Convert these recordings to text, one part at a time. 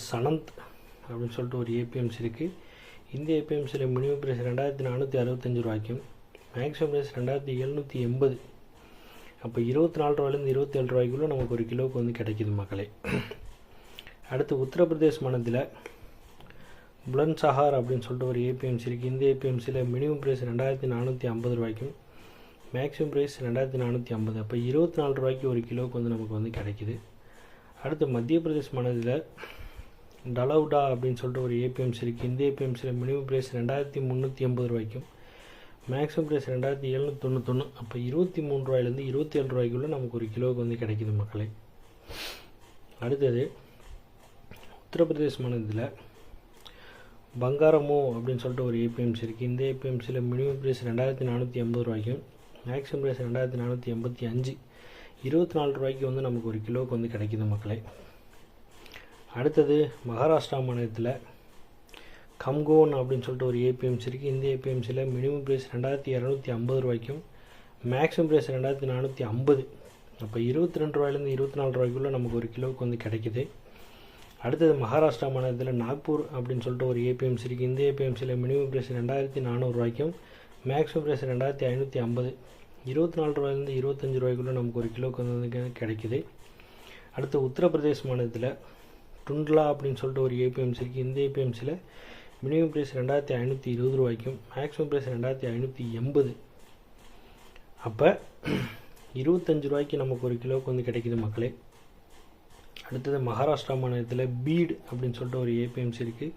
சனந்த் அப்படின்னு சொல்லிட்டு ஒரு ஏபிஎம்சி இருக்குது. இந்த ஏபிஎம்சியில் மினிமம் ப்ரைஸ் 2465 ரூபாய்க்கும் மேக்ஸிமம் ப்ரைஸ் 2780. அப்போ 24 ரூபாயிலேருந்து 27 ரூபாய்க்குள்ளே நமக்கு ஒரு கிலோவுக்கு வந்து கிடைக்கிது மக்களே. அடுத்து உத்தரப்பிரதேஷ் மாநிலத்தில் புலந்த் சஹார் அப்படின்னு சொல்லிட்டு ஒரு ஏபிஎம்சி இருக்குது. இந்த ஏபிஎம்சியில் மினிமம் ப்ரைஸ் 2450 ரூபாய்க்கும் மேக்ஸிமம் ப்ரைஸ் 2450. அப்போ 24 ரூபாய்க்கு ஒரு கிலோவுக்கு வந்து நமக்கு வந்து கிடைக்கிது. அடுத்து மத்திய பிரதேஷ் மாநிலத்தில் டலவுடா அப்படின்னு சொல்லிட்டு ஒரு ஏபிஎம்சி இருக்குது. இந்த ஏபிஎம்சியில் மினிமம் ப்ரைஸ் 2380 ரூபாய்க்கும் மேக்ஸிமம் ப்ரைஸ் 2791. அப்போ 23 ரூபாயிலேருந்து 27 ரூபாய்க்குள்ளே நமக்கு ஒரு கிலோவுக்கு வந்து கிடைக்கிது மக்களே. அடுத்தது உத்தரப்பிரதேஷ் மாநிலத்தில் பங்காரமோ அப்படின்னு சொல்லிட்டு ஒரு ஏபிஎம்சி இருக்குது. இந்த ஏபிஎம்சியில் மினிமம் ப்ரைஸ் 2480 ரூபாய்க்கும் மேக்ஸிமம் ப்ரைஸ் 2485. 24 ரூபாய்க்கு வந்து நமக்கு ஒரு கிலோவுக்கு வந்து கிடைக்கிது மக்களே. அடுத்தது மகாராஷ்டிரா மாநிலத்தில் கம்கோன் அப்படின்னு சொல்லிட்டு ஒரு ஏபிஎம்சி இருக்குது. இந்த ஏபிஎம்சியில் மினிமம் ப்ரைஸ் 2250 ரூபாய்க்கும் மேக்ஸிமம் ப்ரைஸ் 2450. அப்போ 22 ரூபாயிலேருந்து 24 ரூபாய்க்குள்ளே நமக்கு ஒரு கிலோவுக்கு வந்து கிடைக்கிது. அடுத்தது மகாராஷ்டிரா மாநிலத்தில் நாக்பூர் அப்படின்னு சொல்லிட்டு ஒரு ஏபிஎம்சி இருக்குது. இந்த ஏபிஎம்சியில் மினிமம் ப்ரைஸ் 2400 ரூபாய்க்கும் மேக்ஸிமம் ப்ரைஸ் 2550. 24 ரூபாயிலேருந்து 25 ரூபாய்க்குள்ளே நமக்கு ஒரு கிலோவுக்கு வந்து கிடைக்கிது. அடுத்து உத்தரப்பிரதேஷ் மாநிலத்தில் டுண்ட்லா அப்படின்னு சொல்லிட்டு ஒரு ஏபிஎம்சி இருக்குது. இந்த ஏபிஎம்சியில் மினிமம் ப்ரைஸ் 2520 ரூபாய்க்கும் மேக்ஸிமம் ப்ரைஸ் 2580. அப்போ 25 ரூபாய்க்கு நமக்கு ஒரு கிலோவுக்கு வந்து கிடைக்கிது மக்களே. அடுத்தது மகாராஷ்டிரா மாநிலத்தில் பீட் அப்படின்னு சொல்லிட்டு ஒரு ஏபிஎம்சி இருக்குது.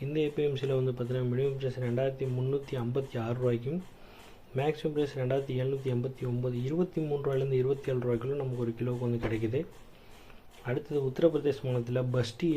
இந்த ஏபிஎம்சியில் வந்து பார்த்தீங்கன்னா மினிமம் ப்ரைஸ் 2356 ரூபாய்க்கும் மேக்ஸிமம் ப்ரைஸ் 2789. 23 ரூபாயிலேருந்து 27 ரூபாய்க்குள்ளே நமக்கு ஒரு கிலோவுக்கு வந்து கிடைக்கிது. அடுத்தது உத்தரப்பிரதேஷ் மாநிலத்தில் பஸ்டி